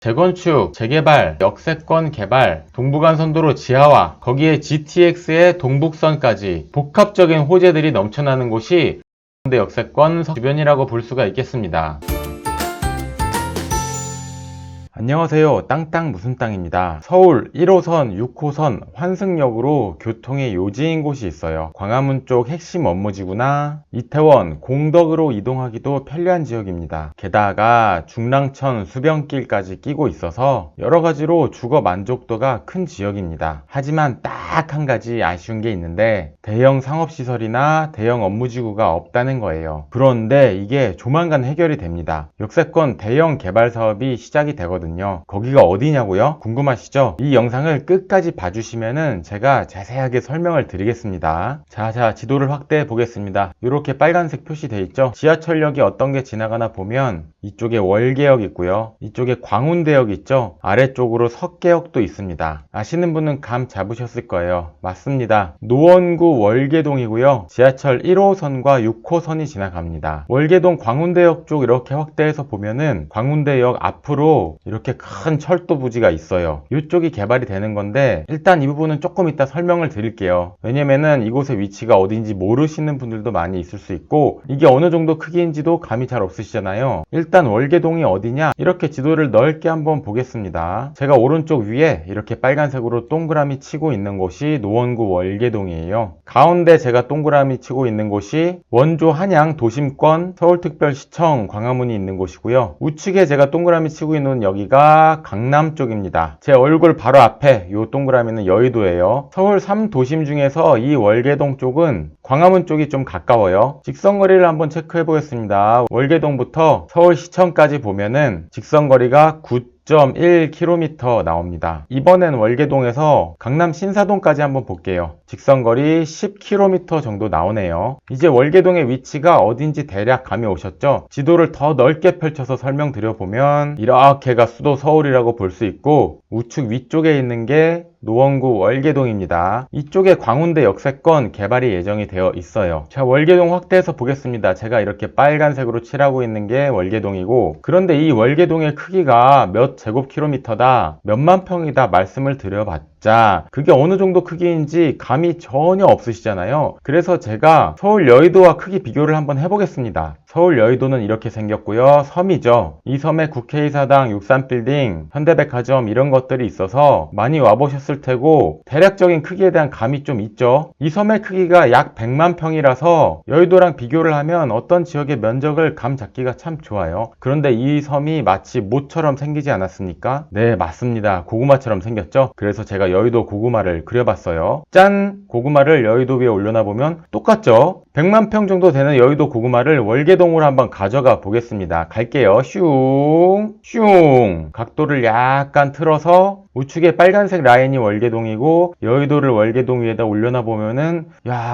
재건축, 재개발, 역세권 개발, 동부간선도로 지하화, 거기에 GTX의 동북선까지 복합적인 호재들이 넘쳐나는 곳이 광운대 역세권 주변이라고 볼 수가 있겠습니다. 안녕하세요. 땅땅 무슨 땅입니다. 서울 1호선, 6호선 환승역으로 교통의 요지인 곳이 있어요. 광화문 쪽 핵심 업무지구나 이태원, 공덕으로 이동하기도 편리한 지역입니다. 게다가 중랑천, 수변길까지 끼고 있어서 여러가지로 주거 만족도가 큰 지역입니다. 하지만 딱 한 가지 아쉬운 게 있는데 대형 상업시설이나 대형 업무지구가 없다는 거예요. 그런데 이게 조만간 해결이 됩니다. 역세권 대형 개발 사업이 시작이 되거든요. 거기가 어디냐고요? 궁금하시죠? 이 영상을 끝까지 봐주시면은 제가 자세하게 설명을 드리겠습니다. 자, 지도를 확대해 보겠습니다. 이렇게 빨간색 표시되어 있죠? 지하철역이 어떤 게 지나가나 보면 이쪽에 월계역 있고요. 이쪽에 광운대역 있죠? 아래쪽으로 석계역도 있습니다. 아시는 분은 감 잡으셨을 거예요. 맞습니다. 노원구 월계동이고요. 지하철 1호선과 6호선이 지나갑니다. 월계동 광운대역 쪽 이렇게 확대해서 보면은 광운대역 앞으로 이렇게 큰 철도 부지가 있어요. 이쪽이 개발이 되는 건데 일단 이 부분은 조금 이따 설명을 드릴게요. 왜냐면은 이곳의 위치가 어딘지 모르시는 분들도 많이 있을 수 있고 이게 어느 정도 크기인지도 감이 잘 없으시잖아요. 일단 월계동이 어디냐? 이렇게 지도를 넓게 한번 보겠습니다. 제가 오른쪽 위에 이렇게 빨간색으로 동그라미 치고 있는 곳이 노원구 월계동이에요. 가운데 제가 동그라미 치고 있는 곳이 원조 한양 도심권 서울특별시청 광화문이 있는 곳이고요. 우측에 제가 동그라미 치고 있는 여기가 강남 쪽입니다. 제 얼굴 바로 앞에 이 동그라미는 여의도예요. 서울 3도심 중에서 이 월계동 쪽은 광화문 쪽이 좀 가까워요. 직선거리를 한번 체크해 보겠습니다. 월계동부터 서울시청까지 보면은 직선거리가 9.1km 나옵니다. 이번엔 월계동에서 강남 신사동까지 한번 볼게요. 직선거리 10km 정도 나오네요. 이제 월계동의 위치가 어딘지 대략 감이 오셨죠? 지도를 더 넓게 펼쳐서 설명드려보면 이렇게가 수도 서울이라고 볼 수 있고 우측 위쪽에 있는 게 노원구 월계동입니다. 이쪽에 광운대 역세권 개발이 예정이 되어 있어요. 자, 월계동 확대해서 보겠습니다. 제가 이렇게 빨간색으로 칠하고 있는 게 월계동이고 그런데 이 월계동의 크기가 몇 제곱킬로미터다, 몇만 평이다 말씀을 드려봤자 그게 어느 정도 크기인지 감이 전혀 없으시잖아요. 그래서 제가 서울 여의도와 크기 비교를 한번 해보겠습니다. 서울 여의도는 이렇게 생겼고요. 섬이죠. 이 섬에 국회의사당, 육삼빌딩, 현대백화점 이런 것들이 있어서 많이 와보셨을 테고 대략적인 크기에 대한 감이 좀 있죠. 이 섬의 크기가 약 100만 평이라서 여의도랑 비교를 하면 어떤 지역의 면적을 감 잡기가 참 좋아요. 그런데 이 섬이 마치 모처럼 생기지 않았습니까? 네, 맞습니다. 고구마처럼 생겼죠? 그래서 제가 여의도 고구마를 그려봤어요. 짠! 고구마를 여의도 위에 올려놔보면 똑같죠? 100만 평 정도 되는 여의도 고구마를 월계동으로 한번 가져가 보겠습니다. 갈게요. 슝! 각도를 약간 틀어서 우측에 빨간색 라인이 월계동이고 여의도를 월계동 위에다 올려놔 보면은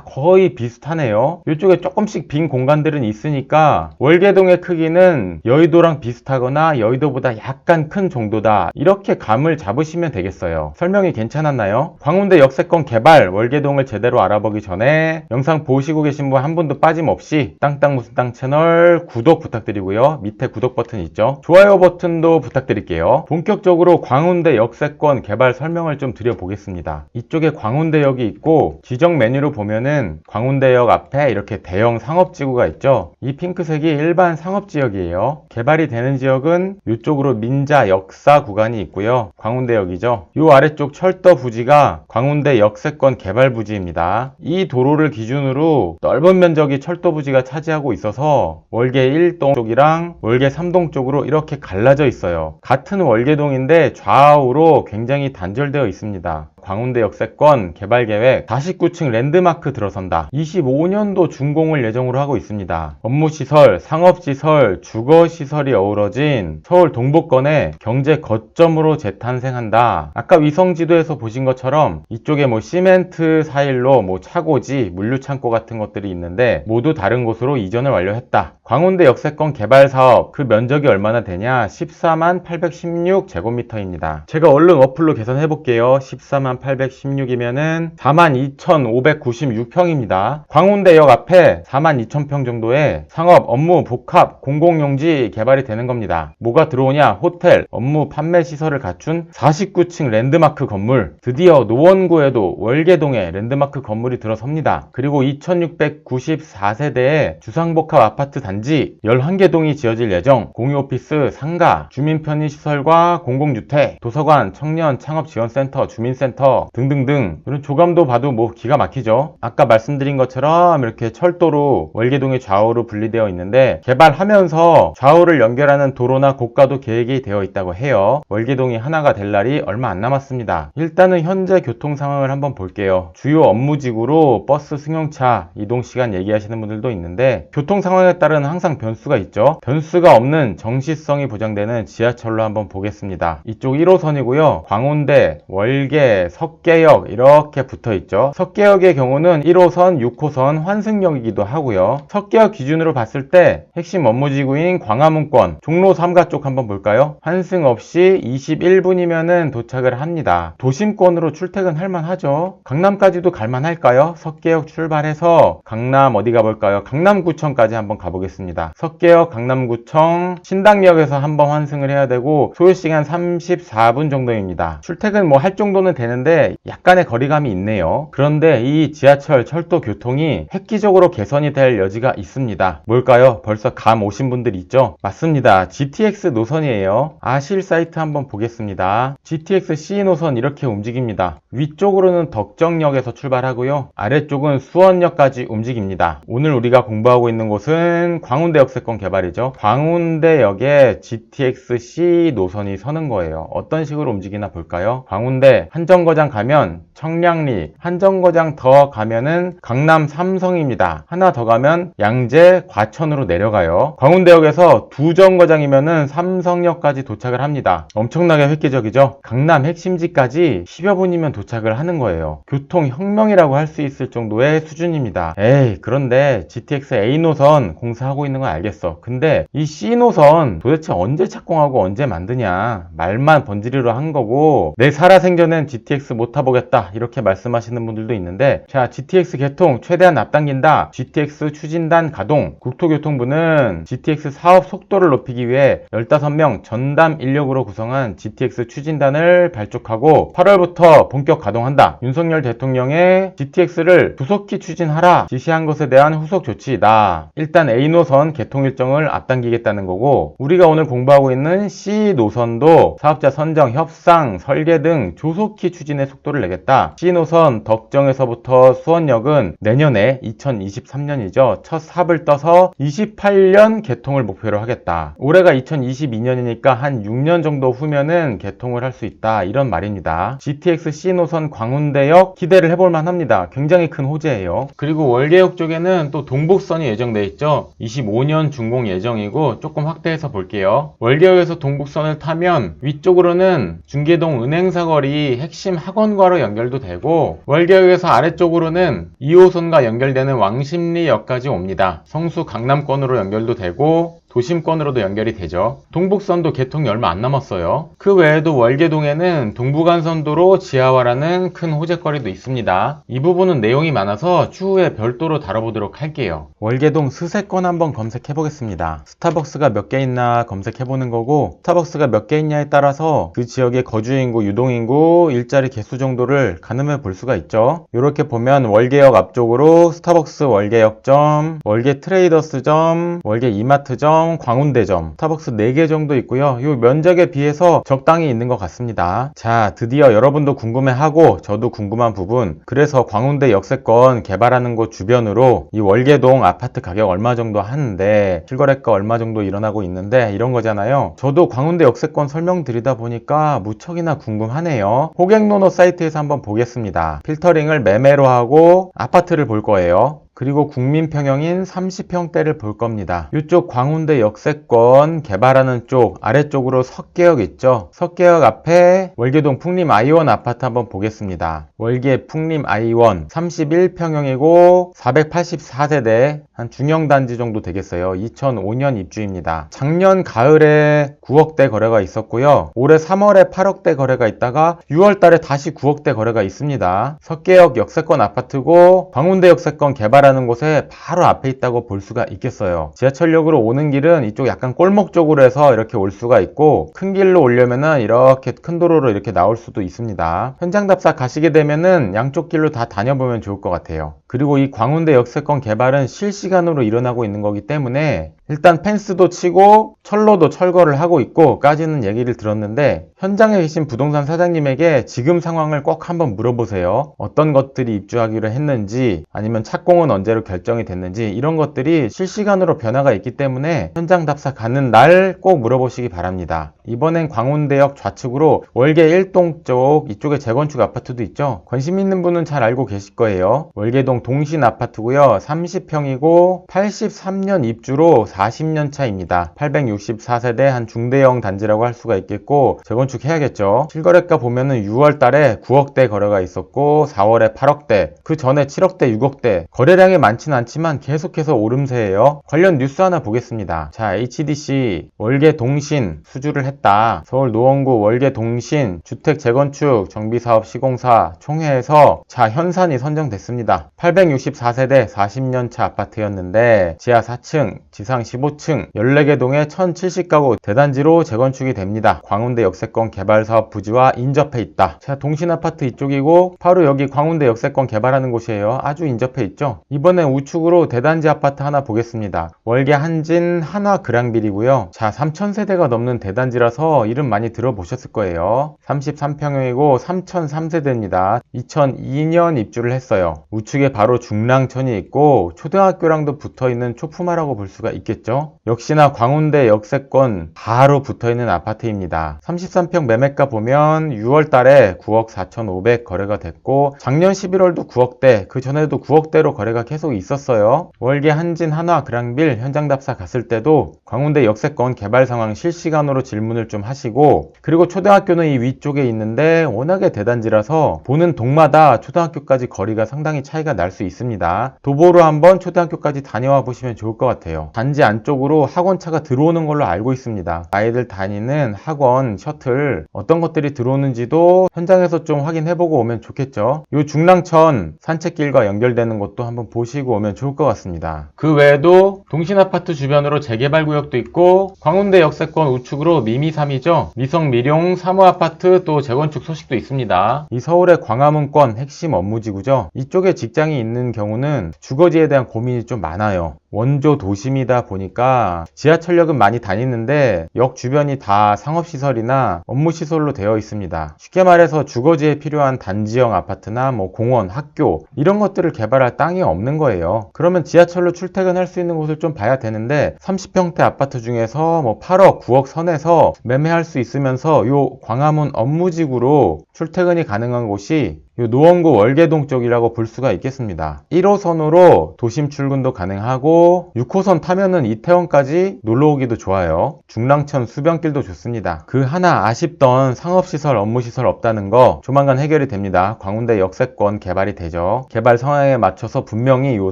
거의 비슷하네요. 이쪽에 조금씩 빈 공간들은 있으니까 월계동의 크기는 여의도랑 비슷하거나 여의도보다 약간 큰 정도다, 이렇게 감을 잡으시면 되겠어요. 설명이 괜찮았나요? 광운대 역세권 개발 월계동을 제대로 알아보기 전에 영상 보시고 계신 분 한 분도 빠짐없이 땅땅 무슨 땅 채널 구독 부탁드리고요. 밑에 구독 버튼 있죠? 좋아요 버튼도 부탁드릴게요. 본격적으로 광운대 역세권 개발 설명을 좀 드려보겠습니다. 이쪽에 광운대역이 있고 지정 메뉴로 보면은 광운대역 앞에 이렇게 대형 상업지구가 있죠. 이 핑크색이 일반 상업지역이에요. 개발이 되는 지역은 이쪽으로 민자 역사 구간이 있고요. 광운대역이죠. 이 아래쪽 철도 부지가 광운대 역세권 개발 부지입니다. 이 도로를 기준으로 넓은 면적이 철도 부지가 차지하고 있어서 월계 1동 쪽이랑 월계 3동 쪽으로 이렇게 갈라져 있어요. 같은 월계동인데 좌우로 굉장히 단절되어 있습니다. 광운대 역세권 개발계획 49층 랜드마크 들어선다. 25년도 준공을 예정으로 하고 있습니다. 업무시설, 상업시설, 주거시설이 어우러진 서울 동북권의 경제 거점으로 재탄생한다. 아까 위성지도에서 보신 것처럼 이쪽에 시멘트 사일로 차고지, 물류창고 같은 것들이 있는데 모두 다른 곳으로 이전을 완료했다. 광운대 역세권 개발 사업 그 면적이 얼마나 되냐? 14만 816제곱미터입니다. 제가 얼른 어플로 계산해 볼게요. 14만 42,816이면은 42,596평입니다. 광운대역 앞에 42,000평 정도의 상업, 업무, 복합, 공공용지 개발이 되는 겁니다. 뭐가 들어오냐? 호텔, 업무, 판매 시설을 갖춘 49층 랜드마크 건물. 드디어 노원구에도 월계동에 랜드마크 건물이 들어섭니다. 그리고 2694세대의 주상복합 아파트 단지 11개 동이 지어질 예정. 공유오피스, 상가, 주민 편의시설과 공공주택, 도서관, 청년 창업지원센터, 주민센터 등등등. 이런 조감도 봐도 뭐 기가 막히죠. 아까 말씀드린 것처럼 이렇게 철도로 월계동의 좌우로 분리되어 있는데 개발하면서 좌우를 연결하는 도로나 고가도 계획이 되어 있다고 해요. 월계동이 하나가 될 날이 얼마 안 남았습니다. 일단은 현재 교통 상황을 한번 볼게요. 주요 업무지구로 버스, 승용차 이동시간 얘기하시는 분들도 있는데 교통 상황에 따른 항상 변수가 있죠. 변수가 없는 정시성이 보장되는 지하철로 한번 보겠습니다. 이쪽 1호선이고요. 광운대, 월계, 석계역 이렇게 붙어있죠. 석계역의 경우는 1호선, 6호선 환승역이기도 하고요. 석계역 기준으로 봤을 때 핵심 업무지구인 광화문권, 종로 3가 쪽 한번 볼까요? 환승 없이 21분이면은 도착을 합니다. 도심권으로 출퇴근할 만하죠. 강남까지도 갈만할까요? 석계역 출발해서 강남 어디 가볼까요? 강남구청까지 한번 가보겠습니다. 석계역, 강남구청, 신당역에서 한번 환승을 해야 되고 소요시간 34분 정도입니다. 출퇴근 뭐 할 정도는 되는데 약간의 거리감이 있네요. 그런데 이 지하철, 철도 교통이 획기적으로 개선이 될 여지가 있습니다. 뭘까요? 벌써 감 오신 분들 있죠? 맞습니다. GTX 노선이에요. 아실 사이트 한번 보겠습니다. GTX C 노선 이렇게 움직입니다. 위쪽으로는 덕정역에서 출발하고요. 아래쪽은 수원역까지 움직입니다. 오늘 우리가 공부하고 있는 곳은 광운대 역세권 개발이죠. 광운대역에 GTX C 노선이 서는 거예요. 어떤 식으로 움직이나 볼까요? 광운대 한정거장 가면 청량리, 한정거장 더 가면은 강남 삼성입니다. 하나 더 가면 양재, 과천으로 내려가요. 광운대역에서 두 정거장이면은 삼성역까지 도착을 합니다. 엄청나게 획기적이죠? 강남 핵심지까지 10여 분이면 도착을 하는 거예요. 교통혁명이라고 할 수 있을 정도의 수준입니다. 에이, 그런데 GTX A 노선 공사하고 있는 건 알겠어. 근데 이 C 노선 도대체 언제 착공하고 언제 만드냐? 말만 번지르르 한 거고 내 살아생전엔 GTX 못 타보겠다 이렇게 말씀하시는 분들도 있는데 자, GTX 개통 최대한 앞당긴다. GTX 추진단 가동. 국토교통부는 GTX 사업 속도를 높이기 위해 15명 전담 인력으로 구성한 GTX 추진단을 발족하고 8월부터 본격 가동한다. 윤석열 대통령의 GTX를 조속히 추진하라 지시한 것에 대한 후속 조치이다. 일단 A 노선 개통 일정을 앞당기겠다는 거고 우리가 오늘 공부하고 있는 C 노선도 사업자 선정, 협상, 설계 등 조속히 추진의 속도를 내겠다. C 노선 덕정에서부터 수원역은 내년에 2023년이죠. 첫 삽을 떠서 28년 개통을 목표로 하겠다. 올해가 2022년이니까 한 6년 정도 후면은 개통을 할 수 있다. 이런 말입니다. GTX C 노선 광운대역 기대를 해볼만 합니다. 굉장히 큰 호재예요. 그리고 월계역 쪽에는 또 동북선이 예정돼 있죠. 25년 준공 예정이고 조금 확대해서 볼게요. 월계역에서 동북선을 타면 위쪽으로는 중계동 은행사거리 핵심 학원과로 연결도 되고 월계역에서 아래쪽으로는 2호선과 연결되는 왕십리역까지 옵니다. 성수 강남권으로 연결도 되고 도심권으로도 연결이 되죠. 동북선도 개통이 얼마 안 남았어요. 그 외에도 월계동에는 동부간선도로 지하화라는 큰 호재거리도 있습니다. 이 부분은 내용이 많아서 추후에 별도로 다뤄보도록 할게요. 월계동 스세권 한번 검색해 보겠습니다. 스타벅스가 몇 개 있나 검색해 보는 거고 스타벅스가 몇 개 있냐에 따라서 그 지역의 거주인구, 유동인구, 일자리 개수 정도를 가늠해 볼 수가 있죠. 이렇게 보면 월계역 앞쪽으로 스타벅스 월계역점, 월계 트레이더스점, 월계 이마트점, 광운대점, 스타벅스 4개 정도 있고요. 이 면적에 비해서 적당히 있는 것 같습니다. 자, 드디어 여러분도 궁금해하고 저도 궁금한 부분, 그래서 광운대 역세권 개발하는 곳 주변으로 이 월계동 아파트 가격 얼마 정도 하는데 실거래가 얼마 정도 일어나고 있는데 이런 거잖아요. 저도 광운대 역세권 설명드리다 보니까 무척이나 궁금하네요. 호객노노 사이트에서 한번 보겠습니다. 필터링을 매매로 하고 아파트를 볼 거예요. 그리고 국민평형인 30평대를 볼 겁니다. 이쪽 광운대 역세권 개발하는 쪽 아래쪽으로 석계역 있죠. 석계역 앞에 월계동 풍림 아이원 아파트 한번 보겠습니다. 월계 풍림 아이원 31평형이고 484세대 한 중형단지 정도 되겠어요. 2005년 입주입니다. 작년 가을에 9억대 거래가 있었고요. 올해 3월에 8억대 거래가 있다가 6월 달에 다시 9억대 거래가 있습니다. 석계역 역세권 아파트고 광운대 역세권 개발하는 곳에 바로 앞에 있다고 볼 수가 있겠어요. 지하철역으로 오는 길은 이쪽 약간 골목 쪽으로 해서 이렇게 올 수가 있고, 큰 길로 오려면은 이렇게 큰 도로로 이렇게 나올 수도 있습니다. 현장 답사 가시게 되면은 양쪽 길로 다 다녀보면 좋을 것 같아요. 그리고 이 광운대 역세권 개발은 실시간으로 일어나고 있는 거기 때문에 일단 펜스도 치고 철로도 철거를 하고 있고 까지는 얘기를 들었는데, 현장에 계신 부동산 사장님에게 지금 상황을 꼭 한번 물어보세요. 어떤 것들이 입주하기로 했는지, 아니면 착공은 언제로 결정이 됐는지, 이런 것들이 실시간으로 변화가 있기 때문에 현장 답사 가는 날 꼭 물어보시기 바랍니다. 이번엔 광운대역 좌측으로 월계 1동 쪽, 이쪽에 재건축 아파트도 있죠. 관심 있는 분은 잘 알고 계실 거예요. 월계동 동신 아파트고요. 30평이고 83년 입주로 40년 차입니다. 864세대 한 중대형 단지라고 할 수가 있겠고, 재건축 해야겠죠. 실거래가 보면은 6월 달에 9억대 거래가 있었고 4월에 8억대, 그 전에 7억대, 6억대. 거래량이 많지는 않지만 계속해서 오름세예요. 관련 뉴스 하나 보겠습니다. 자, HDC 월계 동신 수주를 했다. 서울 노원구 월계 동신 주택 재건축 정비사업 시공사 총회에서 자, 현산이 선정됐습니다. 864세대 40년차 아파트였는데 지하 4층, 지상 15층, 14개 동에 1070가구 대단지로 재건축이 됩니다. 광운대 역세권 개발사업 부지와 인접해 있다. 자, 동신 아파트 이쪽이고 바로 여기 광운대 역세권 개발하는 곳이에요. 아주 인접해 있죠. 이번엔 우측으로 대단지 아파트 하나 보겠습니다. 월계 한진 한화 그랑빌이고요. 자, 3000세대가 넘는 대단지라서 이름 많이 들어보셨을 거예요. 33평형이고 3003세대입니다. 2002년 입주를 했어요. 우측에 바로 중랑천이 있고 초등학교랑도 붙어있는 초품화라고 볼 수가 있겠죠. 역시나 광운대 역세권 바로 붙어있는 아파트입니다. 33평 매매가 보면 6월 달에 9억 4,500 거래가 됐고 작년 11월도 9억대, 그 전에도 9억대로 거래가 계속 있었어요. 월계 한진 한화 그랑빌 현장 답사 갔을 때도 광운대 역세권 개발 상황 실시간으로 질문을 좀 하시고, 그리고 초등학교는 이 위쪽에 있는데 워낙에 대단지라서 보는 동마다 초등학교까지 거리가 상당히 차이가 날 수 있습니다. 도보로 한번 초등학교까지 다녀와 보시면 좋을 것 같아요. 단지 안쪽으로 학원차가 들어오는 걸로 알고 있습니다. 아이들 다니는 학원 셔틀 어떤 것들이 들어오는지도 현장에서 좀 확인해보고 오면 좋겠죠. 이 중랑천 산책길과 연결되는 것도 한번 보시고 오면 좋을 것 같습니다. 그 외에도 동신아파트 주변으로 재개발구역도 있고 광운대 역세권 우측으로 미미삼이죠. 미성미룡 사무아파트 또 재건축 소식도 있습니다. 이 서울의 광화문권 핵심 업무지구죠. 이쪽에 직장이 있는 경우는 주거지에 대한 고민이 좀 많아요. 원조 도심이다 보니까 지하철역은 많이 다니는데 역 주변이 다 상업시설이나 업무시설로 되어 있습니다. 쉽게 말해서 주거지에 필요한 단지형 아파트나 뭐 공원, 학교 이런 것들을 개발할 땅이 없는 거예요. 그러면 지하철로 출퇴근할 수 있는 곳을 좀 봐야 되는데 30평대 아파트 중에서 뭐 8억, 9억 선에서 매매할 수 있으면서 요 광화문 업무지구로 출퇴근이 가능한 곳이 요 노원구 월계동 쪽이라고 볼 수가 있겠습니다. 1호선으로 도심 출근도 가능하고 6호선 타면은 이태원까지 놀러오기도 좋아요. 중랑천 수변길도 좋습니다. 그 하나 아쉽던 상업시설, 업무시설 없다는 거 조만간 해결이 됩니다. 광운대 역세권 개발이 되죠. 개발 성향에 맞춰서 분명히 요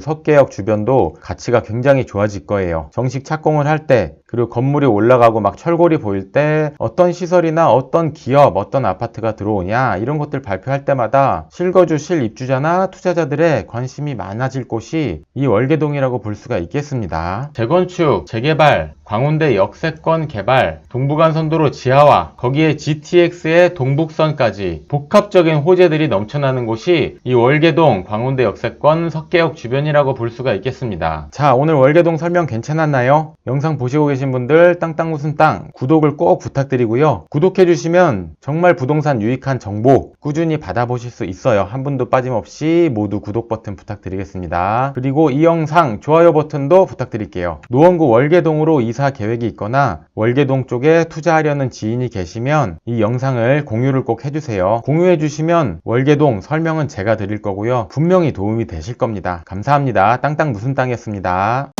석계역 주변도 가치가 굉장히 좋아질 거예요. 정식 착공을 할 때, 그리고 건물이 올라가고 막 철골이 보일 때 어떤 시설이나 어떤 기업, 어떤 아파트가 들어오냐 이런 것들 발표할 때마다 실거주, 실입주자나 투자자들의 관심이 많아질 곳이 이 월계동이라고 볼 수가 있겠습니다. 재건축, 재개발, 광운대 역세권 개발, 동부간선도로 지하화, 거기에 GTX의 동북선까지 복합적인 호재들이 넘쳐나는 곳이 이 월계동, 광운대 역세권, 석계역 주변이라고 볼 수가 있겠습니다. 자, 오늘 월계동 설명 괜찮았나요? 영상 보시고 계신 보신 분들 땅땅 무슨 땅 구독을 꼭 부탁드리고요. 구독해주시면 정말 부동산 유익한 정보 꾸준히 받아보실 수 있어요. 한 분도 빠짐없이 모두 구독 버튼 부탁드리겠습니다. 그리고 이 영상 좋아요 버튼도 부탁드릴게요. 노원구 월계동으로 이사 계획이 있거나 월계동 쪽에 투자하려는 지인이 계시면 이 영상을 공유를 꼭 해주세요. 공유해주시면 월계동 설명은 제가 드릴 거고요. 분명히 도움이 되실 겁니다. 감사합니다. 땅땅 무슨 땅이었습니다.